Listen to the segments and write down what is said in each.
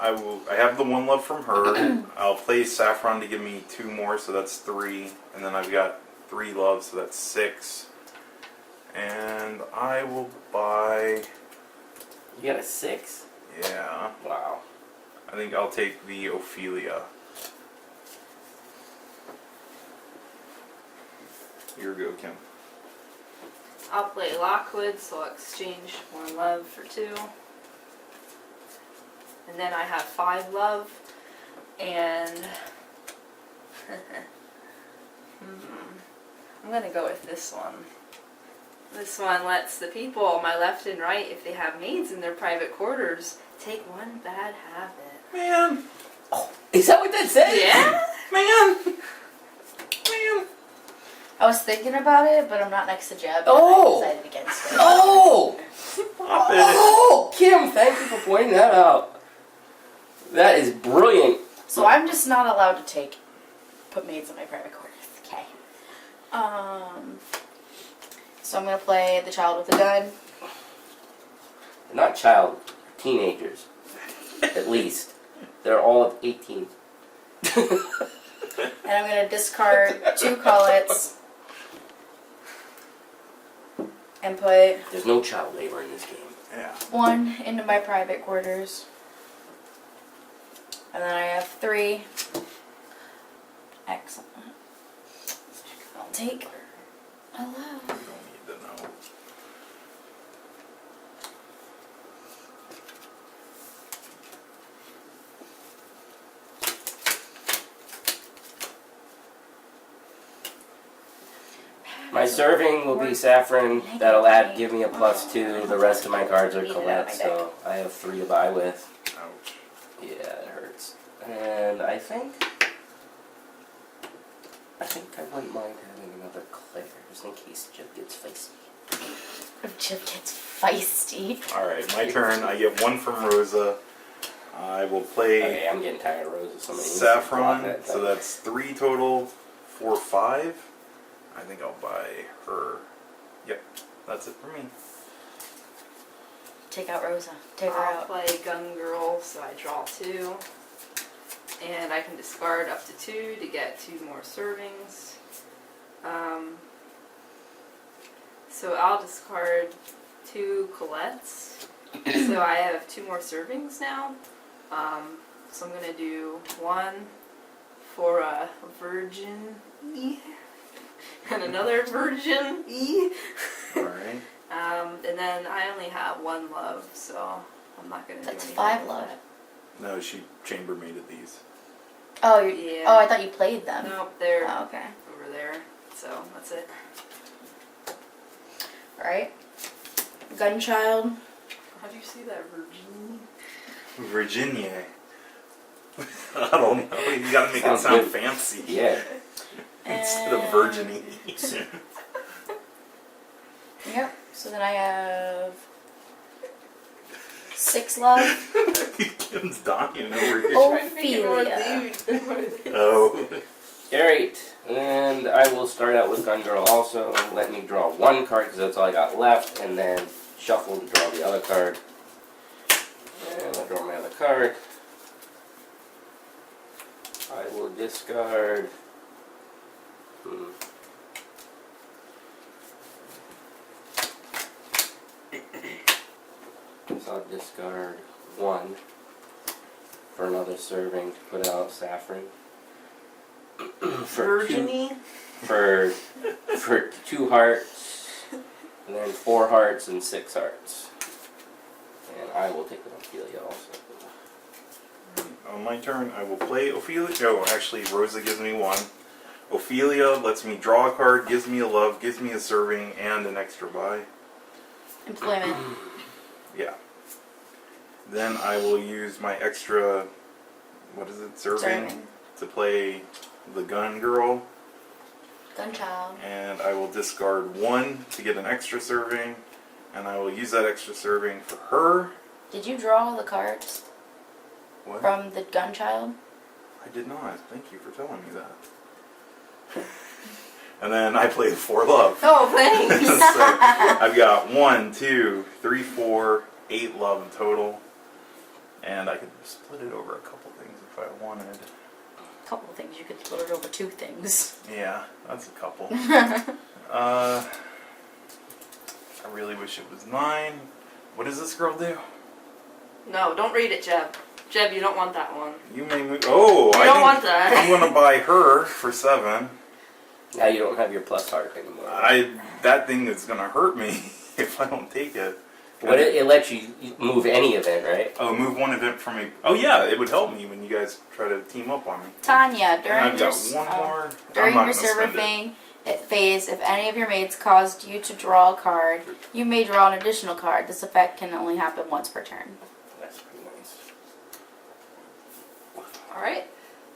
I have the one love from her. I'll play Saffron to give me 2 more, so that's 3. And then I've got 3 loves, so that's 6. And I will buy... You got a 6? Yeah. Wow. I think I'll take the Ophelia. Here we go, Kim. I'll play Lockwood, so I'll exchange 1 love for 2. And then I have 5 love, and I'm gonna go with this one. This one lets the people on my left and right, if they have maids in their private quarters, take 1 bad habit. Man! Oh, is that what that says? Yeah? Man! I was thinking about it, but I'm not next to Jeb. Oh! I decided against it. Oh! Stop it! Oh! Kim, thank you for pointing that out. That is brilliant. So I'm just not allowed to put maids in my private quarters. Okay. So I'm gonna play the child with the gun. They're not child, teenagers. At least. They're all of 18. And I'm gonna discard 2 collets. And put There's no child labor in this game. Yeah. 1 into my private quarters. And then I have 3. Excellent. I'll take a love. You don't need to know. My serving will be Saffron. That'll give me a +2. The rest of my cards are Colette, so I have 3 to buy with. Ouch. Yeah, it hurts. And I think I wouldn't mind having another Claire, just in case Jib gets feisty. If Jib gets feisty. Alright, my turn. I get 1 from Rosa. I will play Okay, I'm getting tired of roses. Saffron, so that's 3 total, 4, 5. I think I'll buy her. Yep, that's it for me. Take out Rosa. Take her I'll out. play Gun Girl, so I draw 2. And I can discard up to 2 to get 2 more servings. So I'll discard 2 Colettes. So I have 2 more servings now. So I'm going to do 1 for a Virgin E. And another Virgin E. Alright. And then I only have 1 love, so I'm not going to do That's anything 5 with love. that. No, she chambermaided these. Oh, Yeah. Oh, I thought you played them. Nope, they're Oh, okay. over there. So that's it. Alright. Gunchild. How do you say that, Virgin? Virginia. I don't know. You gotta make it Sounds sound good. fancy. Yeah. Instead of virgin. Yep. So then I have 6 love. Kim's dying over here. Ophelia. Oh. Alright, and I will start out with Gun Girl also. Let me draw 1 card because that's all I got left, and then shuffle to draw the other card. And I'll draw my other card. I will discard. So I'll discard 1 for another serving to put out Saffron. For Virgin-y? for 2 hearts, and then 4 hearts and 6 hearts. And I will take an Ophelia also. On my turn, I will play Ophelia. Oh, actually, Rosa gives me 1. Ophelia lets me draw a card, gives me a love, gives me a serving, and an extra buy. Employment. Yeah. Then I will use my extra, what is it, serving, to play the Gun Girl. Gunchild. And I will discard 1 to get an extra serving, and I will use that extra serving for her. Did you draw the cards What? from the Gunchild? I did not. Thank you for telling me that. And then I play the 4 love. Oh, thanks. So I've got 1, 2, 3, 4, 8 love in total. And And I could split it over a couple things if I wanted. A couple of things. You could split it over 2 things. Yeah, that's a couple. I really wish it was 9. What does this girl do? No, don't read it, Jeb. Jeb, you don't want that one. You may move. Oh, You I don't think want that. I'm gonna buy her for 7. Now you don't have your plus heart anymore. That thing is gonna hurt me if I don't take it. But it lets you move any event, right? Oh, move one event from me. Oh yeah, it would help me when you guys try to team up on me. Tanya, And during I've your, got one more. during I'm not your gonna server spend phase, if any of your mates caused you to draw a card, you may draw an additional card. This effect can only happen once per turn. That's pretty nice. Alright.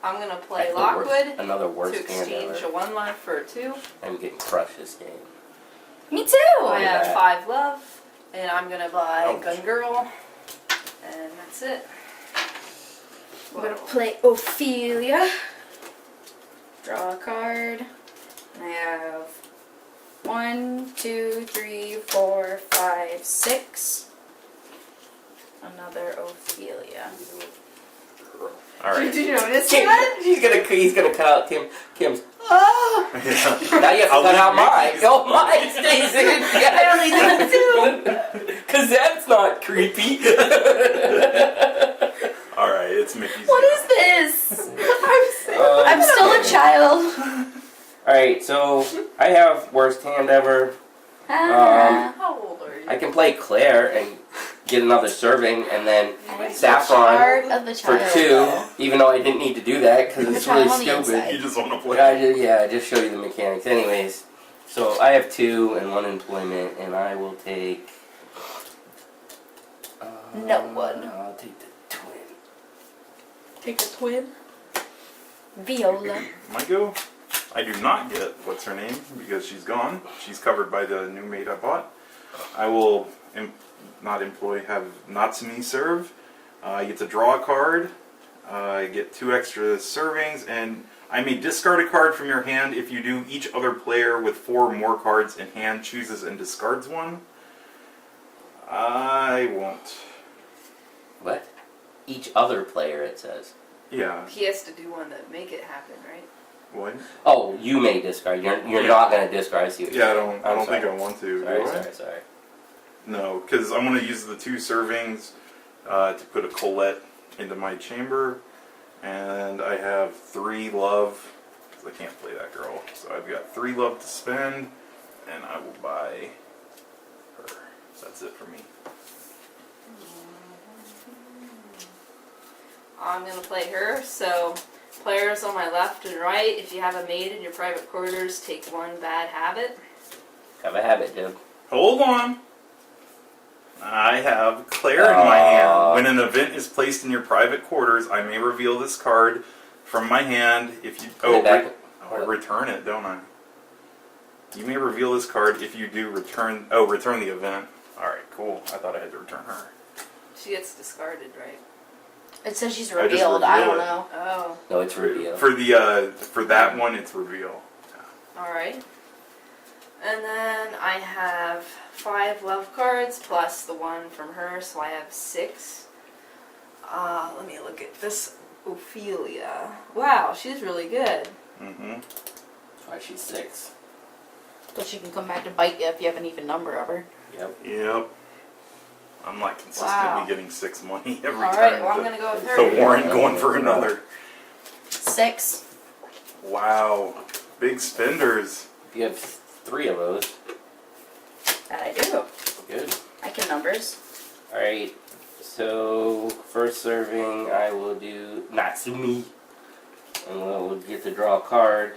I'm gonna That's play the Lockwood another to worst hand exchange ever. a 1 life for a 2. I'm getting crushed this game. Me too! I have Yeah. 5 love, and I'm gonna buy Ouch. Gun Girl, and that's it. I'm gonna play Ophelia. Draw a card. And I have 1, 2, 3, 4, 5, 6. Another Ophelia. Alright. Did you notice Kim, that? he's gonna cut out Kim's. Oh! Yeah. Now you have to I'll cut just out make mine. these- Oh, mine stays in. I only did too. Cause that's not creepy. Alright, it's Mickey's. What is this? Um, I'm still a child. Alright, so I have worst hand ever. Ah. How old are you? I can play Claire and get another serving, and then Saffron Part of the for child, 2, though. even though I didn't need to do that because The it's really child on the stupid. inside. You just want to play. But I just show you the mechanics. Anyways, so I have 2 and 1 employment, and I will take. No one. I'll take the twin. Take the twin. Viola. My go? I do not get what's her name because she's gone. She's covered by the new maid I bought. I will have Natsumi serve. I get to draw a card. I get 2 extra servings, and I may discard a card from your hand. If you do, each other player with 4 or more cards in hand chooses and discards one. I won't. What? Each other player, it says. Yeah. He has to do one to make it happen, right? What? Oh, you may discard. You're Yeah. not going to discard. I see what you're Yeah, I saying. don't I'm think I sorry. want to. Sorry, do I? sorry. No, because I'm going to use the 2 servings to put a Colette into my chamber, and I have 3 love, because I can't play that girl. So I've got 3 love to spend, and I will buy her. That's it for me. I'm gonna play her, so players on my left and right, if you have a maid in your private quarters, take 1 bad habit. Have a habit, dude. Hold on. I have Claire in my hand. When an event is placed in your private quarters, I may reveal this card from my hand. If you Put it back. I return it, don't I? You may reveal this card if you do return. Oh, return the event. All right, cool. I thought I had to return her. She gets discarded, right? It says she's I just revealed. I reveal don't it. know. Oh, No, it's reveal. For that one, it's reveal. alright. And then I have 5 love cards plus the 1 from her, so I have 6. Let me look at this Ophelia. Wow, she's really good. Mm-hmm. That's why she's 6. But she can come back to bite you if you have an even number of her. Yep. Yep. I'm like consistently Wow. getting 6 money every Alright, time. well I'm the- gonna go with her. So Warren going for another. 6. Wow. Big spenders. You have 3 of those. That I do. Good. I can numbers. Alright, so first serving I will do Natsumi. And we'll get to draw a card.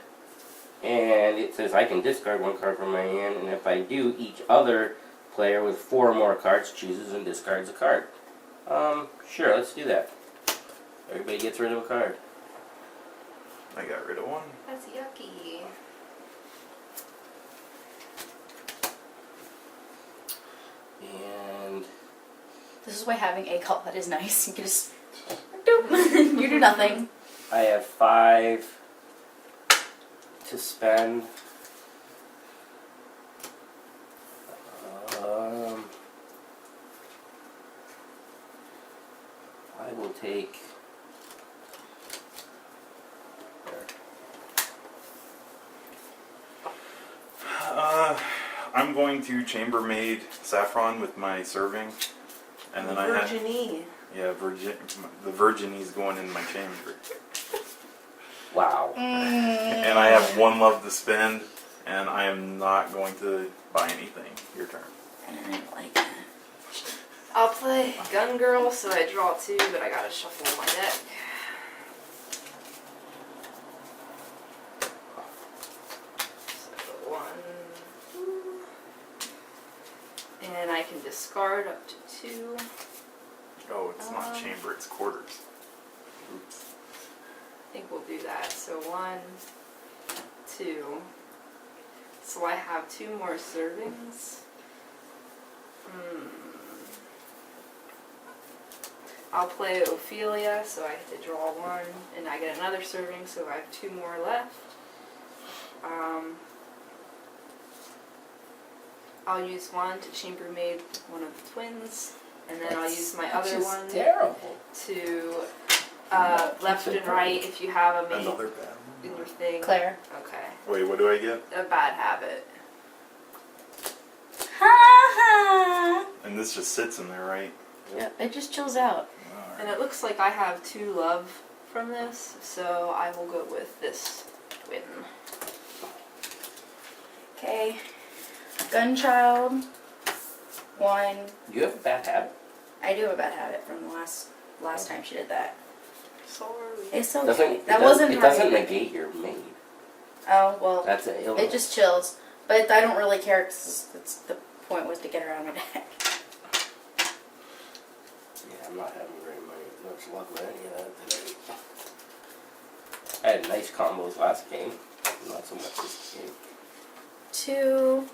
And it says I can discard 1 card from my hand, and if I do, each other player with 4 or more cards chooses and discards a card. Sure, let's do that. Everybody gets rid of a card. I got rid of 1. That's yucky. And This is why having a Colette is nice. You can just doop. You do nothing. I have 5 to spend. I will take. I'm going to chambermaid saffron with my serving, and then I have Virginie. the Virginie's going in my chamber, Wow. and I have one love to spend, and I am not going to buy anything. Your turn. I didn't like that. I'll play Gun Girl, so I draw 2, but I gotta shuffle my deck. So 1, 2, and I can discard up to 2. Oh, it's not chamber; it's quarters. Oops. I think we'll do that. So 1, 2. So I have 2 more servings. I'll play Ophelia, so I have to draw 1, and I get another serving, so I have 2 more left. I'll use 1 to chambermaid one of the twins, and then I'll use my other one Terrible. to left and right if you have a maid Another bad one. in your thing. Claire. Okay. Wait, what do I get? A bad habit. Ha ha! And this just sits in there, right? Yep, it just chills out. And it looks like I have 2 love from this, so I will go with this twin. Okay. Gunchild. 1. You have a bad habit. I do have a bad habit from the last time she did that. Sorry. It's okay. Doesn't That it wasn't It right. doesn't negate your maid. Oh well. That's an illness. It just chills, but I don't really care because that's the point was to get around my deck. Yeah, I'm not having very much luck with any of that today. I had nice combos last game, not so much this game. 2.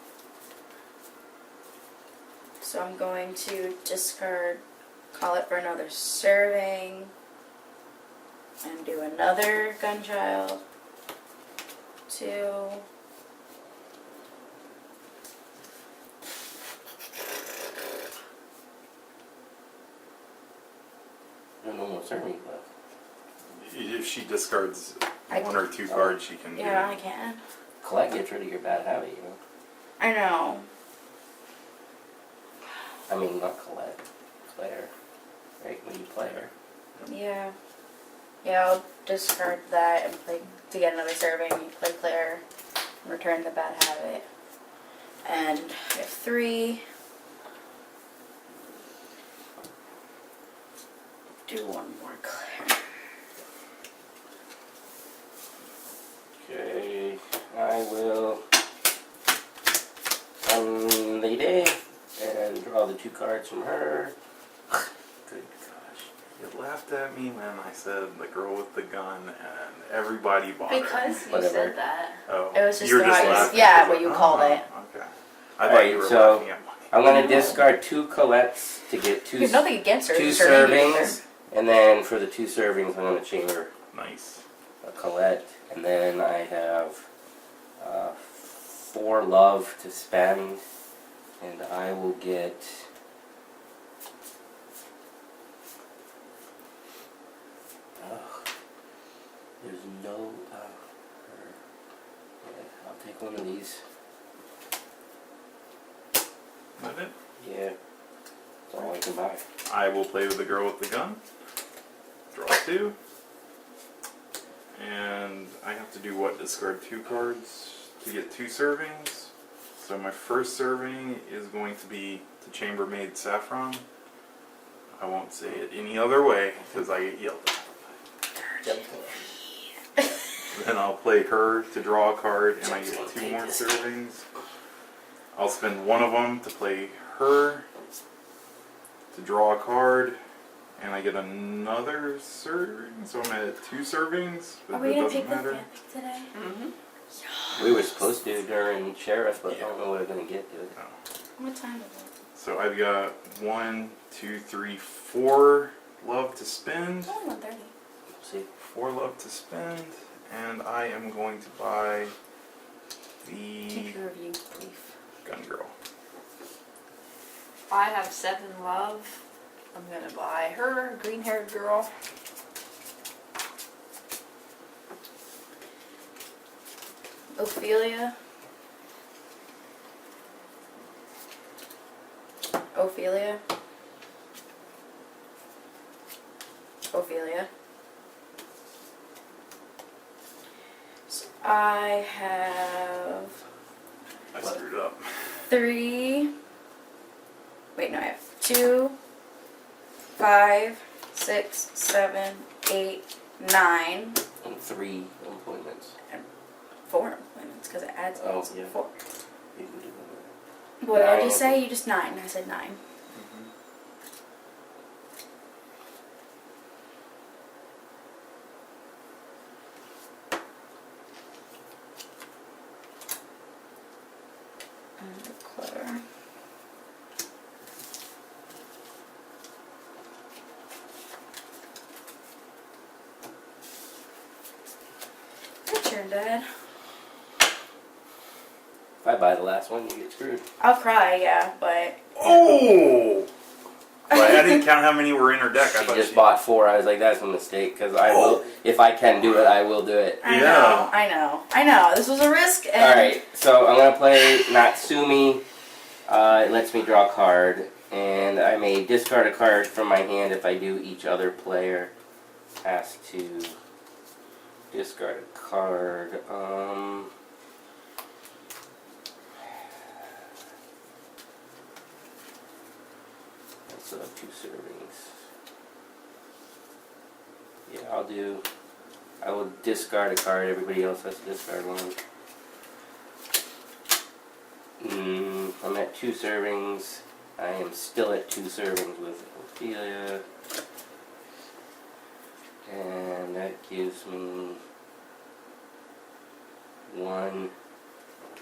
So I'm going to discard, call it for another serving, and do another Gunchild. 2. There's no more servings left. If she discards I 1 or 2 cards, she can. Yeah, I can. Colette gets rid of your bad habit, you know. I know. I mean, not Colette. Claire. Right, when you play her. Yeah. Yeah, I'll discard that and play to get another serving. Play Claire, return the bad habit. And I have 3. Do 1 more Claire. Okay, I will lay day and draw the 2 cards from her. Good gosh. You laughed at me when I said the girl with the gun, and everybody bought her. Because you Whatever. said that. Oh, It was just you were the just way- laughing. yeah, because what you called it. Okay. I thought Alright, you were so laughing at me. I'm going to discard 2 Colettes to get 2 There's nothing against her. 2 it's just her name either. servings. And then for the 2 servings, I'm going to chamber Nice. a Colette. And then I have 4 love to spend. And I will get... There's no... yeah, I'll take one of these. That it? Yeah. That's all I can buy. I will play with the girl with the gun. Draw 2. And I have to do what? Discard 2 cards to get 2 servings. So my first serving is going to be to chambermaid saffron. I won't say it any other way because I get yelled at. Then I'll play her to draw a card and I get 2 more servings. I'll spend 1 of them to play her to draw a card and I get another serving. So I'm at 2 servings, Are but we it gonna doesn't pick the matter. fanfic today? Mm-hmm. We were supposed to during Sheriff, but I don't know what we're going to get to it. What time is it? So I've got 1, 2, 3, 4 love to spend. Oh, 1:30. See? 4 love to spend, and I am going to buy the Keep your review, please. gun girl. I have 7 love, I'm gonna buy her, green-haired girl. Ophelia. Ophelia. Ophelia. So I have I screwed up. 3. Wait, no, I have 2, 5, 6, 7, 8, 9. And 3 appointments. 4 employments because it adds up Oh, to yeah. 4. You can do that. What did I 9. just say? You just 9. I said 9. And declare. Your turn, Dad. If I buy the last one, you get screwed. I'll cry, yeah, but Oh! But I didn't count how many were in her deck. I She thought just bought 4. I was like, that's a mistake, because I will, if I can do it, I will do it. I Yeah. know. This was a risk. And Alright, so I'm going to play Natsumi. It lets me draw a card, and I may discard a card from my hand. If I do, each other player has to discard a card. I still have 2 servings. Yeah, I will discard a card. Everybody else has to discard one. I'm at 2 servings. I am still at 2 servings with Ophelia. And that gives me 1,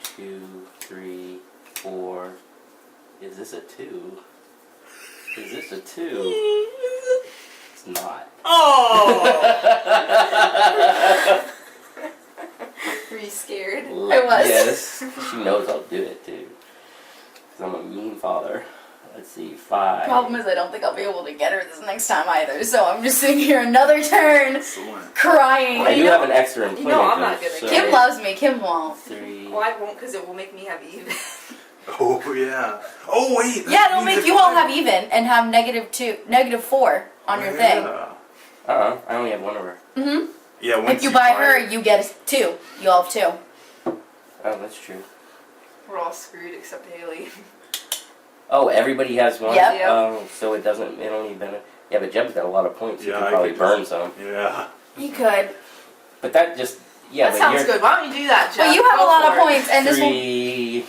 2, 3, 4. Is this a 2? Is this a 2? It's not. Oh! Were you scared? I was. Yes. She knows I'll do it too. Because I'm a mean father. Let's see, 5. Problem is, I don't think I'll be able to get her this next time either. So I'm just sitting here another turn, Excellent. crying. I do have an extra employment. You know I'm not though, good at so Kim loves me. Kim won't. 3. Well, I won't because it will make me have even. Oh, yeah. Oh, wait. that Yeah, it'll means make if you all I- have even and have -4 on your thing. Yeah. I only have 1 of her. Mm-hmm. Yeah, once If you buy her, you get 2. You all have 2. Oh, that's true. We're all screwed except Haley. Oh, everybody has 1? Yep. Yep. Oh, so it doesn't, it only benefit. Yeah, but Jeb's got a lot of points. You Yeah, can I probably could burn just- some. Yeah. You could. But that just, yeah, that but sounds you're good. Why don't you do that, Jeff? Well, you have Go a lot for of it. points, and this will. 3.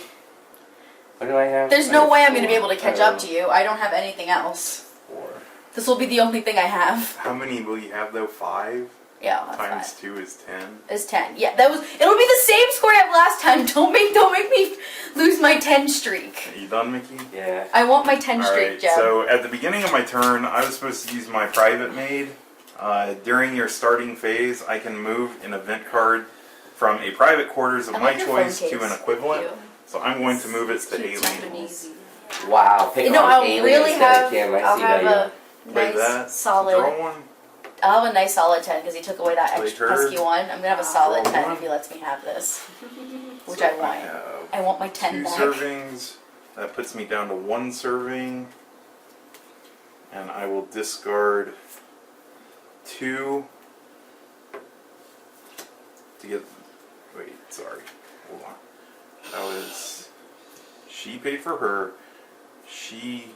What do I have? There's I no have way I'm going to be 4. able to catch up to you. I don't have anything else. 4. This will be the only thing I have. How many will you have, though? 5? Yeah, that's Times fine. 2 is 10. It's 10. Yeah, that was. It'll be the same score I have last time. Don't make me lose my 10 streak. Are you done, Mickey? Yeah. I want my 10 streak, Alright, Jeb. so at the beginning of my turn, I was supposed to use my private maid. During your starting phase, I can move an event card from a private quarters of I my like your phone choice to case. an equivalent. Thank you. So I'm going to move it to Cute Haley. Japanese. Wow, pick You know, on I'll Haley really instead have. of Kim. I I'll see have that. a Play nice that. solid. Draw one. I'll have a nice solid 10 because he took away that Play extra her. pesky one. I'm gonna have a solid Draw 10 one. if he lets me have this, which So I want. have I want my 10 2 back. servings. That puts me down to 1 serving. And I will discard 2 to get. Wait, sorry. Hold on. That was. She paid for her. She.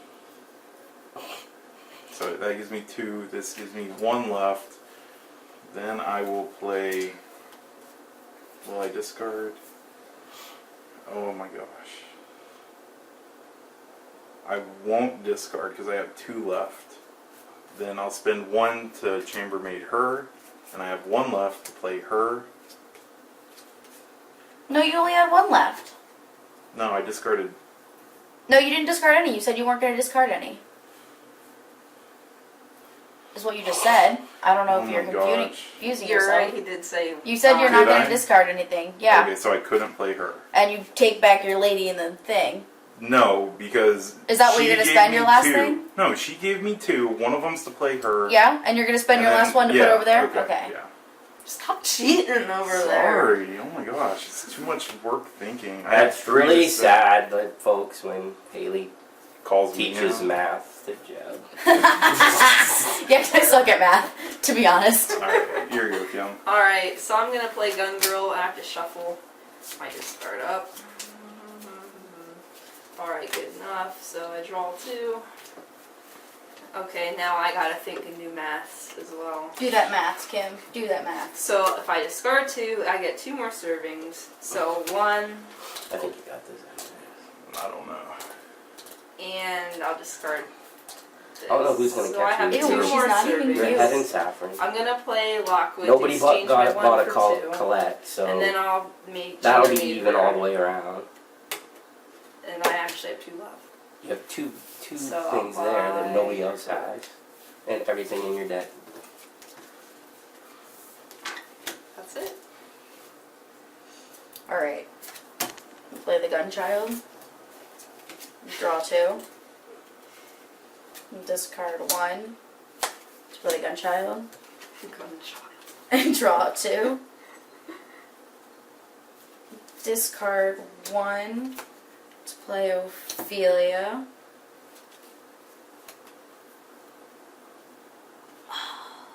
So that gives me 2. This gives me 1 left. Then I will play. Will I discard? Oh my gosh. I won't discard because I have 2 left. Then I'll spend 1 to chambermaid her, and I have 1 left to play her. No, you only had 1 left. No, I discarded. No, you didn't discard any. You said you weren't going to discard any. Is what you just said. I don't know Oh if you're my confusing gosh. You're yourself. right. He did say. You said you're not Did going I? to discard anything. Yeah. Okay, so I couldn't play her. And you take back your lady in the thing. No, because Is that what she you're gonna gave spend me your last two. thing? No, she gave me 2. One of them's to play her. Yeah, and you're gonna spend and your then- last one to yeah, put over there? Okay. Yeah. Stop cheating over there. Sorry. Oh my gosh, it's too much work thinking. I had That's 3 really to set. sad, but folks, when Haley Calls me. teaches now. math to Jeb. Yeah, I suck at math, to be honest. All right, here you go, Kim. Alright, so I'm gonna play Gun Girl. I have to shuffle. Might just start up. Alright, good enough. So I draw 2. Okay, now I gotta think of new maths as well. Do that math, Kim. Do that math. So if I discard 2, I get 2 more servings. So 1, I think you got this. I don't know. and I'll discard this. I don't know who's gonna So I catch have you. 2 Ew, more she's not even servings. You're cute. head in saffron. I'm gonna play Lockwood Nobody to exchange my bought 1 a for 2. Colette, so And then I'll make that'll be cheerleader, even all the way around. And I actually have 2 left. You have two So things I'll there that buy- nobody else has, and everything in your deck. That's it. Alright. Play the gun child. Draw 2. Discard 1. To play the gun child. And draw 2. Discard 1 to play Ophelia.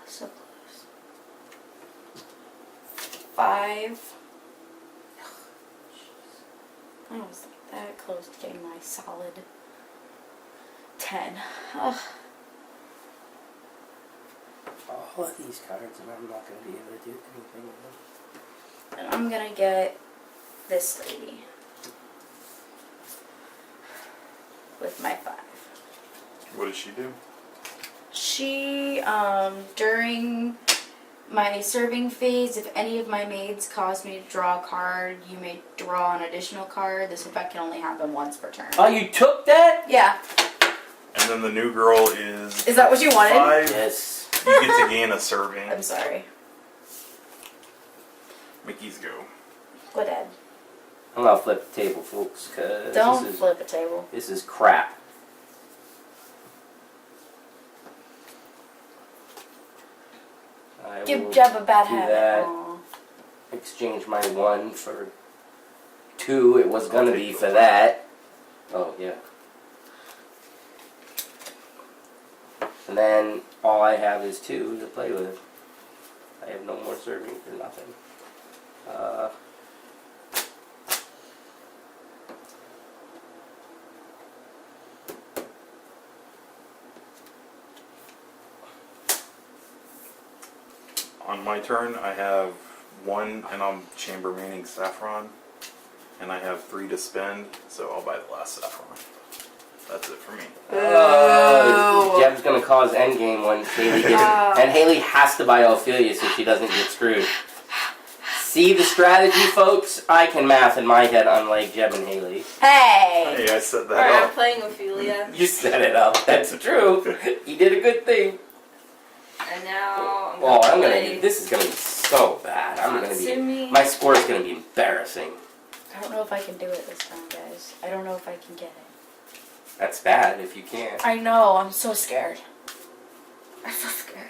So close. 5. I was that close to getting my solid 10. Ugh. All of these cards, and I'm not going to be able to do anything with them. And I'm gonna get this lady with my 5. What does she do? She, during my serving phase, if any of my maids cause me to draw a card, you may draw an additional card. This effect can only happen once per turn. Oh, you took that? Yeah. And then the new girl is. Is that what you wanted? 5. Yes. You get to gain a serving. I'm sorry. Mickey's go. Go ahead. I'm going to flip the table, folks, because Don't flip a table. this is crap. I will Give Jeb a bad do habit. that. Aw. exchange my 1 for 2. It was going to I'll be take for the that. Oh, yeah. And then all I have is 2 to play with. I have no more serving for nothing. On my turn, I have 1, and I'm chambermaining saffron, and I have 3 to spend, so I'll buy the last saffron. That's it for me. Jeb's gonna cause endgame when Haley gets and Haley has to buy Ophelia so she doesn't get screwed. See the strategy, folks? I can math in my head, unlike Jeb and Haley. Hey! Hey, I set that Alright, I'm up. playing Ophelia. You set it up. That's true. You did a good thing. And now I'm Oh, gonna I'm gonna play do. This is gonna be so bad. I'm gonna be. Natsumi. My score is gonna be embarrassing. I don't know if I can do it this time, guys. I don't know if I can get it. That's bad if you can't. I know, I'm so scared. I'm so scared.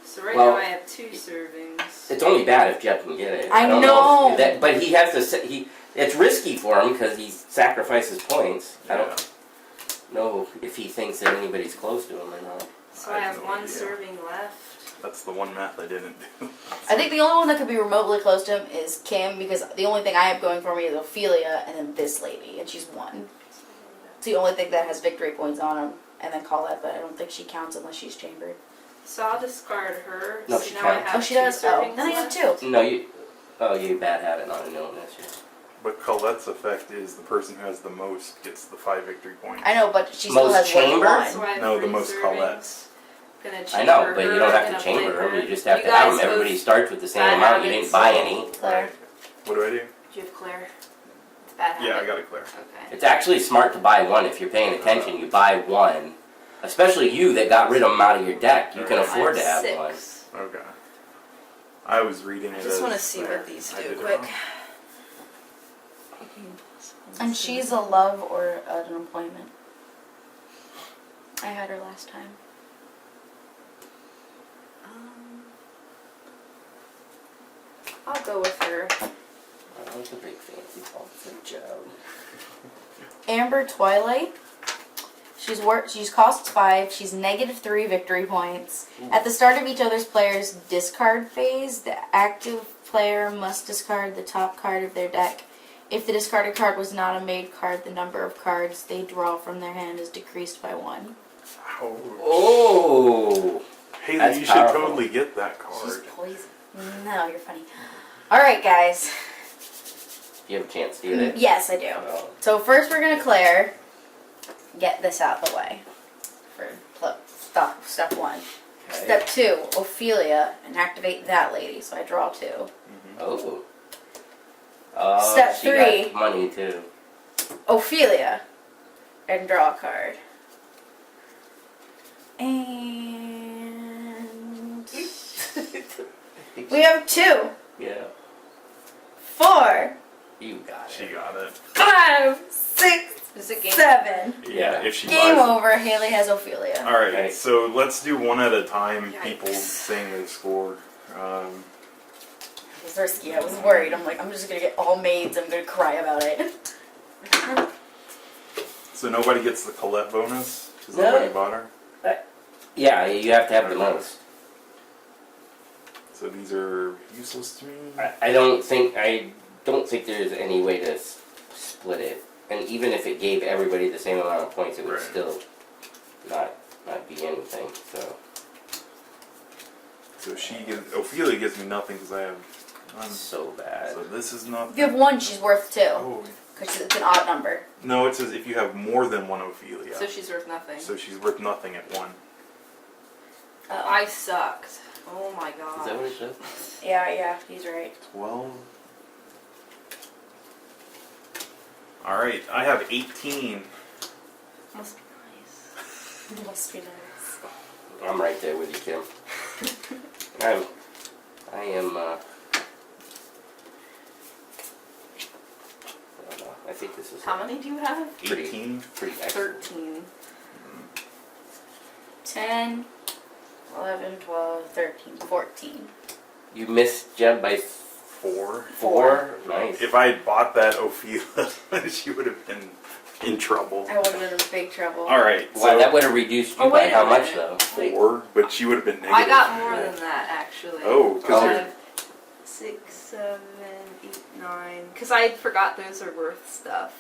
So right Well, now I have 2 servings. It's only bad if Jeb can get it. I don't know. if that, but he has to. It's risky for him because he sacrifices points. I don't know if he thinks that anybody's close to him or not. So I I have have no 1 idea. serving left. That's the one math I didn't do. I think the only one that could be remotely close to him is Kim, because the only thing I have going for me is Ophelia and then this lady, and she's 1. It's the only thing that has victory points on him, and then Colette, but I don't think she counts unless she's chambered. So I'll discard her. No, so she now counts. I have Oh, she 2 does? Oh, servings then I have left. 2. No, you. Oh, you bad habit not knowing this shit. But Colette's effect is the person who has the most gets the 5 victory points. I know, but she still Most has one chambered? So one. I have No, the 3 most servings. Colettes. Gonna I chamber know, but you her, don't have gonna to chamber play them. You her. just have You to have guys them. Everybody both starts with the same bad amount. You habits, didn't buy so- any. Claire. What do I do? Do you have Claire? It's bad habit. Yeah, I got it clear. Okay. It's actually smart to buy 1 if you're paying attention. You buy 1, especially you that got rid of them out of your deck. You can I afford to have 6. 1. Okay. I was reading it I just as want to see there. what these I do did it quick. wrong. And she's a love or an employment. I had her last time. I'll go with her. I like a big fancy ball. Good job. Amber Twilight. She's costs 5. She's -3 victory points. At the start of each other's player's discard phase, the active player must discard the top card of their deck. If the discarded card was not a made card, the number of cards they draw from their hand is decreased by 1. Ouch. Oh! Haley, That's you should powerful. totally get that She's card. poison. No, you're funny. Alright, guys. Do you have a chance to get it? Yes, I do. Oh. So first we're going to clear. Get this out the way. For step 1. Okay. Step 2, Ophelia, and activate that lady. So I draw 2. Oh. Step she 3. got money too. Ophelia, and draw a card. And we have 2, Yeah. 4, You got She it. got it. 5, 6, Is it game? 7. Yeah, if she Game buys over. Haley has Ophelia. All right, Okay. so let's do one at a time. People Yikes. saying they scored. It was risky. I was worried. I'm like, I'm just gonna get all maids. I'm gonna cry about it. So nobody gets the Colette bonus because No. nobody bought her. Yeah, you have to have the most. So these are useless to me. I don't think there's any way to split it. And even if it gave everybody the same amount of points, it would Right. still not be anything. So So Ophelia gives me nothing because I have none. so bad. So this is not. If you have 1, she's worth 2. Oh Because it's an odd number. no! It says if you have more than one Ophelia, So she's worth nothing. so she's worth nothing at 1. I sucked. Oh my god. Is that what it says? Yeah, he's right. 12. All right, I have 18. Must be nice. Must be nice. I'm right there with you, Kim. I am. I think this is How many do you have? 18. pretty excellent. 13. 10, 11, 12, 13, 14. You missed Jeb by 4. 4. Nice. If I had bought that Ophelia, she would have been in trouble. I would have been in big trouble. All right, Wow, so that would have reduced you Oh, by wait a how much minute. though? 4, but she would have been negative. I got more than that actually. Oh, 'cause I you're- have 6, 7, 8, 9. Because I forgot those are worth stuff.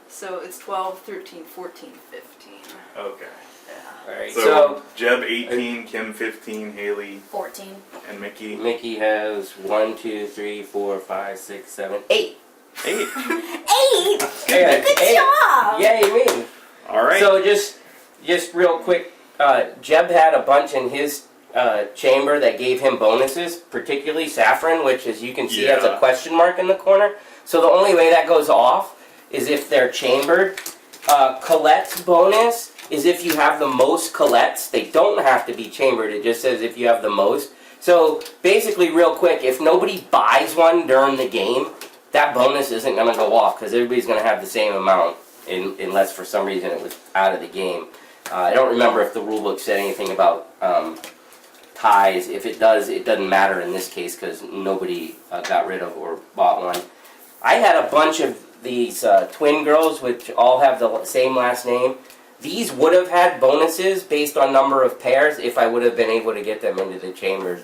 So it's 12, 13, 14, 15. Okay. Yeah. Alright, So, so Jeb 18, Kim 15, Haley 14. and Mickey Mickey has 1, 2, 3, 4, 5, 6, 7, 8. 8. 8! Yeah, Good 8. job! Yay me! All right. So just real quick, Jeb had a bunch in his chamber that gave him bonuses, particularly Saffron, which as you can see has a Yeah. question mark in the corner. So the only way that goes off is if they're chambered. Colette's bonus is if you have the most Colettes. They don't have to be chambered, it just says if you have the most. So basically, real quick, if nobody buys one during the game, that bonus isn't going to go off because everybody's going to have the same amount unless for some reason it was out of the game. I don't remember if the rulebook said anything about ties. If it does, it doesn't matter in this case because nobody got rid of or bought one. I had a bunch of these twin girls which all have the same last name. These would have had bonuses based on number of pairs if I would have been able to get them into the chambers,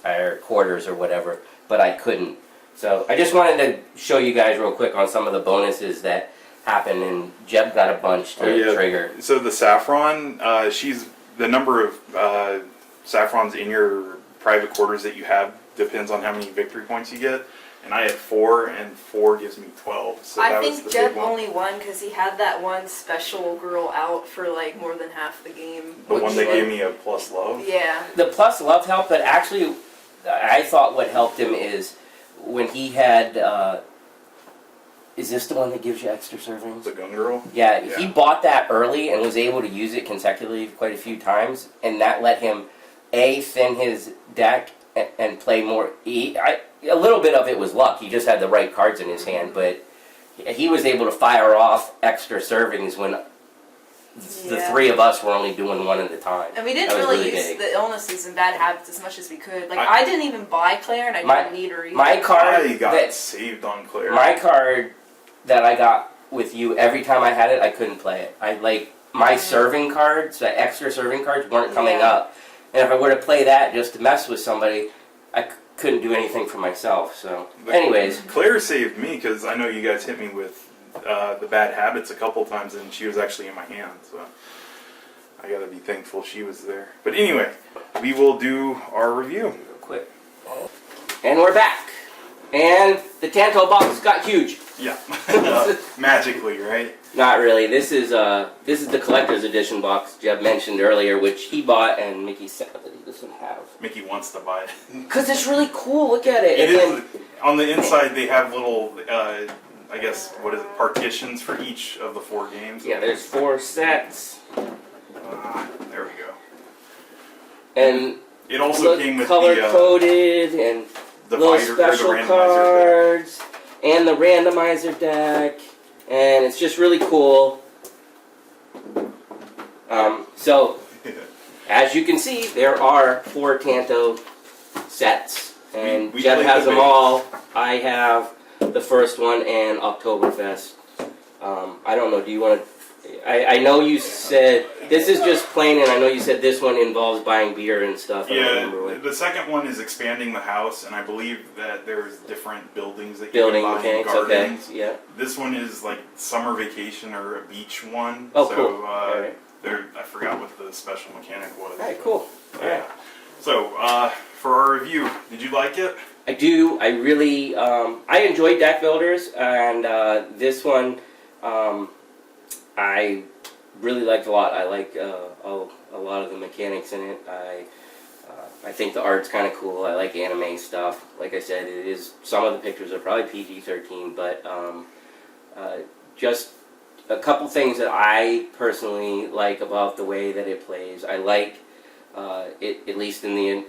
or quarters or whatever, but I couldn't. So I just wanted to show you guys real quick on some of the bonuses that happened, and Jeb got a bunch to trigger. So the Saffron, she's the number of Saffrons in your private quarters that you have depends on how many victory points you get. And I had 4, and 4 gives me 12. So I that was think the Jeb big one. only won because he had that one special girl out for like more than half the game. The Which one that one? gave me a plus love. Yeah. The plus love helped, but actually, I thought what helped him is when he had. Is this the one that gives you extra servings? The gun girl. Yeah, Yeah. he bought that early and was able to use it consecutively quite a few times, and that let him thin his deck and play more. A little bit of it was luck. He just had the right cards in his hand, but he was able to fire off extra servings when the Yeah. three of us were only doing one at a time. And we didn't That was really really use big. the illnesses and bad habits as much as we could. Like, I- I didn't even buy Claire, and I My- didn't need her either. My card I got that saved on Claire. my card that I got with you, every time I had it, I couldn't play it. I like my serving cards, the extra serving cards, weren't coming Yeah. up. And if I were to play that just to mess with somebody, I couldn't do anything for myself. So, But anyways, Claire saved me because I know you guys hit me with the bad habits a couple times, and she was actually in my hand. So I gotta be thankful she was there. But anyway, we will do our review. real quick. And we're back. And the Tanto box got huge. Yeah, magically, right? Not really. This is the collector's edition box Jeb mentioned earlier, which he bought and Mickey said that he doesn't have. Mickey wants to buy it. Cause it's really cool. Look at it. It And is. On the inside, they have little, I guess, what is it, partitions for each of the 4 games. yeah, there's 4 sets, There we go. and It also look came with color the coded and little divider, or the special randomizer deck. cards and the randomizer deck, and it's just really cool. So as you can see, there are 4 Tanto sets, and We Jeb played has the them base. all. I have the first one and Oktoberfest. I don't know. Do you want to? I know you said this is just plain, and I know you said this one involves buying beer and stuff. I don't remember Yeah, what. the second one is expanding the house, and I believe that there's different buildings that Building you can buy and mechanics. Okay. gardens. Yeah. This one is like summer vacation or a beach one. Oh, so, cool. Alright. I forgot what the special mechanic was. All right. Cool. All Yeah. right. So, for our review, did you like it? I do. I really. I enjoy deck builders, and this one, I really liked a lot. I like a lot of the mechanics in it. I think the art's kind of cool. I like anime stuff. Like I said, it is. Some of the pictures are probably PG-13, but just a couple things that I personally like about the way that it plays. I like it, at least in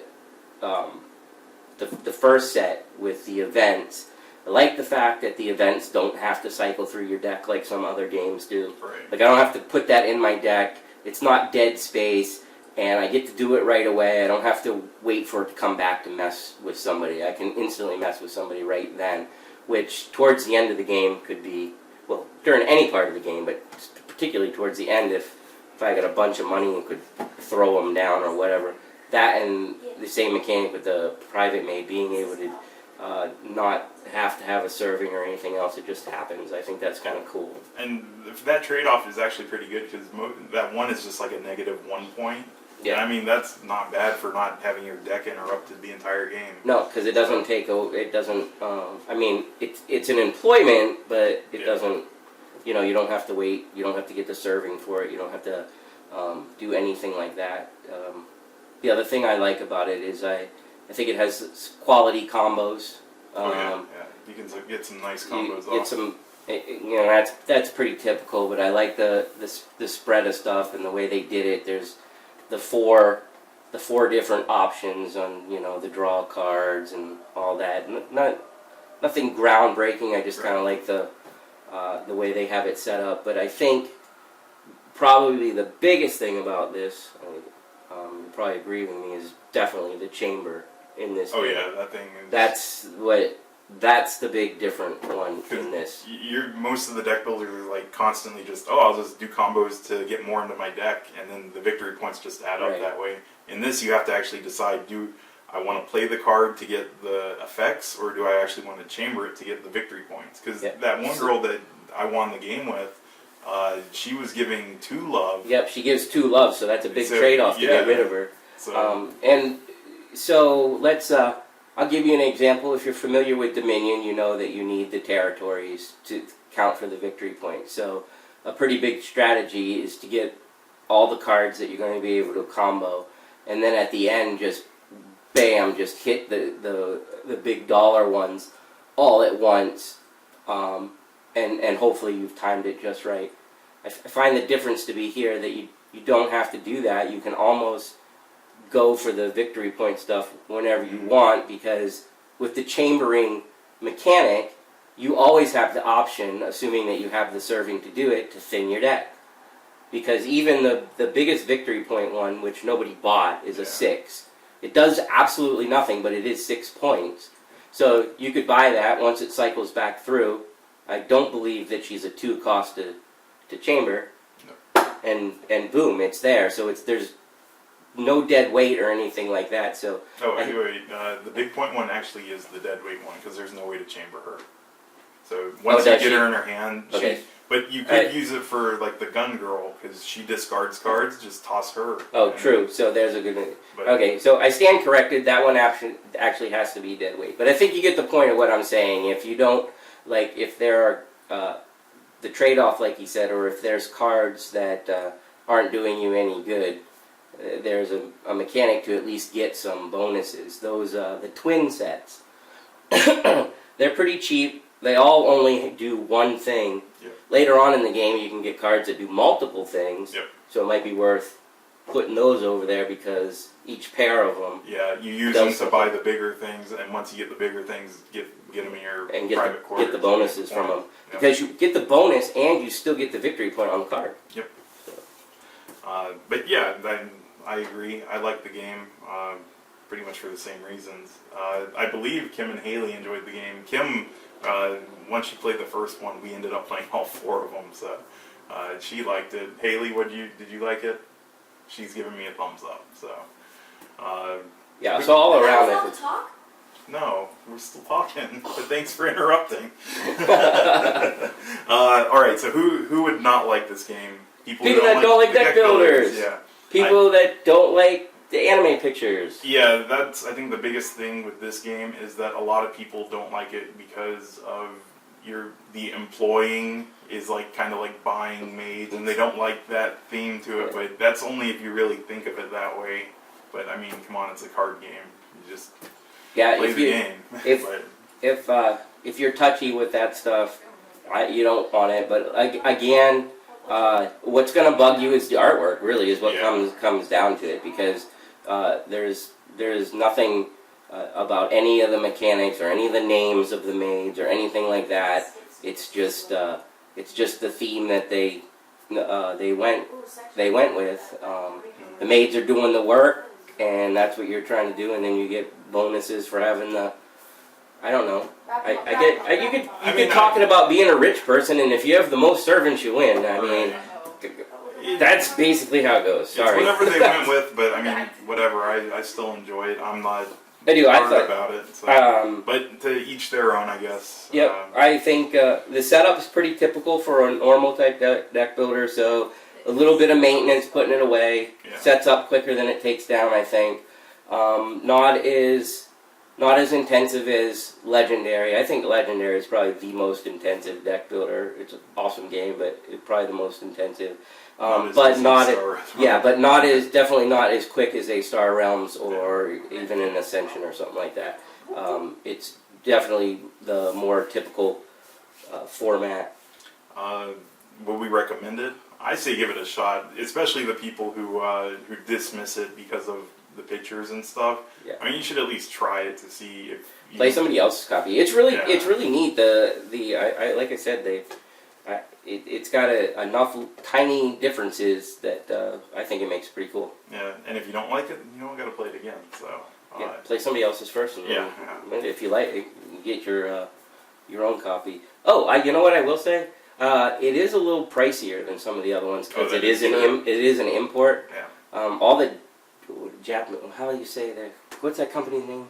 the first set with the events. I like the fact that the events don't have to cycle through your deck like some other games do. Right. Like, I don't have to put that in my deck. It's not dead space, and I get to do it right away. I don't have to wait for it to come back to mess with somebody. I can instantly mess with somebody right then, which towards the end of the game could be, well, during any part of the game, but particularly towards the end, if I got a bunch of money and could throw them down or whatever. That and the same mechanic with the private maid, being able to not have to have a serving or anything else, it just happens. I think that's kind of cool. And that trade-off is actually pretty good because that one is just like a -1 point. Yeah. And I mean, that's not bad for not having your deck interrupted the entire game. No, because it doesn't take it doesn't. I mean, it's an employment, but it Yeah. doesn't. You know, you don't have to wait. You don't have to get the serving for it. You don't have to do anything like that. The other thing I like about it is I think it has quality combos. Yeah. You can get some nice You combos get off. some. You know, that's pretty typical. But I like the spread of stuff and the way they did it. There's the four different options on, you know, the draw cards and all that. Nothing groundbreaking. I just kind of like the way they have it set up. But I think probably the biggest thing about this, you probably agree with me, is definitely the chamber in this. Oh game. yeah, that thing is... That's the big different one in this. Most of the deck builders are like constantly just, I'll just do combos to get more into my deck, and then the victory points just add up Right. that way. In this, you have to actually decide, do I want to play the card to get the effects, or do I actually want to chamber it to get the victory points? Because that one girl that I won the game with, she was giving 2 love. Yep, she gives 2 love, so that's a big So, trade-off to yeah. get rid of her. So, And so let's. I'll give you an example. If you're familiar with Dominion, you know that you need the territories to count for the victory points. So a pretty big strategy is to get all the cards that you're going to be able to combo, and then at the end, just bam, just hit the big dollar ones all at once, and hopefully you've timed it just right. I find the difference to be here that you don't have to do that. You can almost go for the victory point stuff whenever you want, because with the chambering mechanic, you always have the option, assuming that you have the serving to do it, to thin your deck. Because even the biggest victory point one, which nobody bought, is a 6. It does absolutely nothing, but it is 6 points. So you could buy that once it cycles back through. I don't believe that she's a 2 cost to chamber. And boom, it's there. So there's no dead weight or anything like that. So wait. The big point one actually is the dead weight one because there's no way to chamber her. So once you get her in her hand, but you could use it for like the gun girl because she discards cards. Just toss her. Oh, true. So there's a good one. Okay, so I stand corrected. That one actually has to be dead weight. But I think you get the point of what I'm saying. If you don't if there are the trade-off, like he said, or if there's cards that aren't doing you any good, there's a mechanic to at least get some bonuses. Those the twin sets, they're pretty cheap. They all only do one thing. Yep. Later on in the game, you can get cards that do multiple things. Yep. So it might be worth putting those over there because each pair of them. Yeah, you use them to buy the bigger things, and once you get the bigger things, get them in your private quarters. Get the bonuses from them. Yep. Because you get the bonus and you still get the victory point on the card. Yep. So. But yeah, I agree. I like the game pretty much for the same reasons. I believe Kim and Haley enjoyed the game. Kim, once she played the first one, we ended up playing all 4 of them, so she liked it. Haley, did you like it? She's giving me a thumbs up. So. Yeah. So all around it. No, we're still talking. But thanks for interrupting. All right. So who would not like this game? People that don't like deck builders. Yeah. People that don't like the anime pictures. Yeah, that's I think the biggest thing with this game is that a lot of people don't like it because of the employing is like kind of like buying maids, and they don't like that theme to it. But that's only if you really think of it that way. But I mean, come on, it's a card game. You just play the game. If you're touchy with that stuff, you don't want it. But again, what's going to bug you is the artwork. Really, is what comes down to it, because there's nothing about any of the mechanics or any of the names of the maids or anything like that. It's just the theme that they went with. The maids are doing the work, and that's what you're trying to do, and then you get bonuses for having the. I don't know. You could talking about being a rich person, and if you have the most servants, you win. I mean, that's basically how it goes. Sorry. It's whatever they went with, but I mean, whatever. I still enjoy it. I'm not. I do. About it. So. But to each their own, I guess. Yep. I think the setup is pretty typical for a normal type deck builder. So a little bit of maintenance, putting it away, sets up quicker than it takes down. I think not as intensive as Legendary. I think Legendary is probably the most intensive deck builder. It's an awesome game, but it's probably the most intensive. But definitely not as quick as A-Star Realms or even an Ascension or something like that. It's definitely the more typical format. Would we recommend it? I say give it a shot, especially the people who dismiss it because of the pictures and stuff. Yeah. I mean, you should at least try it to see if you play somebody else's copy. It's really neat. I like I said, it's got enough tiny differences that I think it makes it pretty cool. Yeah, and if you don't like it, you don't got to play it again. So play somebody else's first, and if you like it, you get your own copy. Oh, you know what I will say? It is a little pricier than some of the other ones because it is an import. Yeah. All the how do you say that? What's that company's name?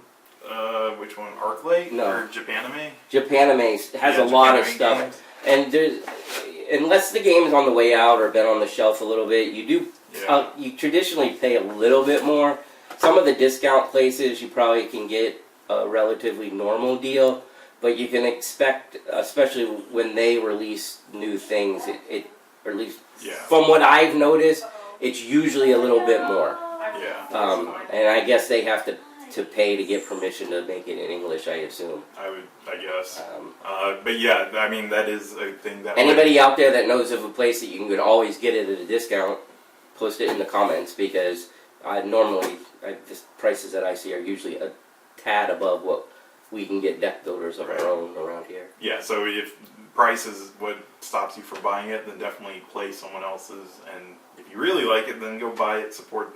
Which one? ArcLight? No. Or Japanime? Japanime has a lot of stuff. Games. And unless the game is on the way out or been on the shelf a little bit, you traditionally pay a little bit more. Some of the discount places you probably can get a relatively normal deal, but you can expect, especially when they release new things, or at least from what I've noticed, it's usually a little bit more. Yeah. And I guess they have to pay to get permission to make it in English, I assume. I guess. But yeah, I mean, that is a thing that... Anybody out there that knows of a place that you can always get it at a discount, post it in the comments, because normally the prices that I see are usually a tad above what we can get deck builders of our own around here. Yeah, so if price is what stops you from buying it, then definitely play someone else's. And if you really like it, then go buy it, support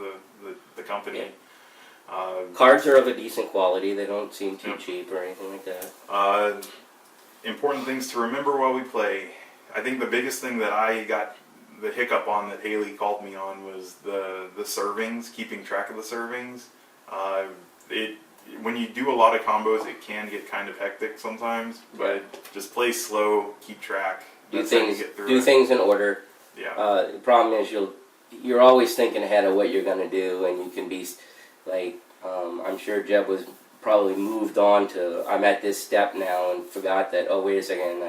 the company. Yeah. Cards are of a decent quality. They don't seem too cheap or anything like that. Important things to remember while we play. I think the biggest thing that I got the hiccup on that Haley called me on was the servings, keeping track of the servings. When you do a lot of combos, it can get kind of hectic sometimes, but just play slow, keep track. Do That's how you things get through do it. things in order. Yeah. The problem is you're always thinking ahead of what you're going to do, and you can be like, I'm sure Jeb was probably moved on to, I'm at this step now, and forgot that, oh, wait a second,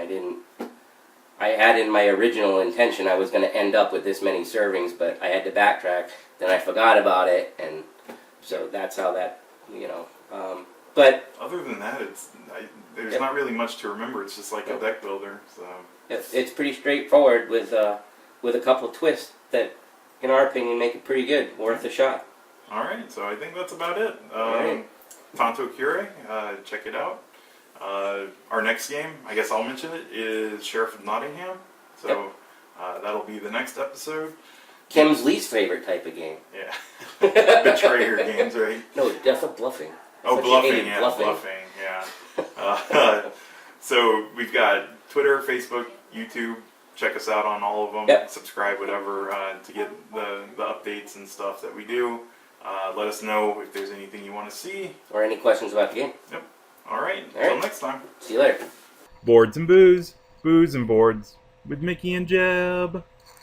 I had in my original intention I was going to end up with this many servings, but I had to backtrack, then I forgot about it, and so that's how that, but Other than that, there's not really much to remember. It's just like a deck builder. So it's pretty straightforward with a couple twists that, in our opinion, make it pretty good, worth a shot. all right, so I think that's about it. Alright. Tanto Cuore, check it out. Our next game, I guess I'll mention it, is Sheriff of Nottingham. So that'll be the next episode. Kim's least favorite type of game. Yeah. Betrayer games, right? No, death of bluffing. Oh, Such a bluffing, hated yeah, bluffing. yeah. So we've got Twitter, Facebook, YouTube. Check us out on all of them. Yep. Subscribe, whatever, to get the updates and stuff that we do. Let us know if there's anything you want to see. Or any questions about the game. All right, All until right. next time. See you later. Boards and booze, booze and boards with Mickey and Jeb.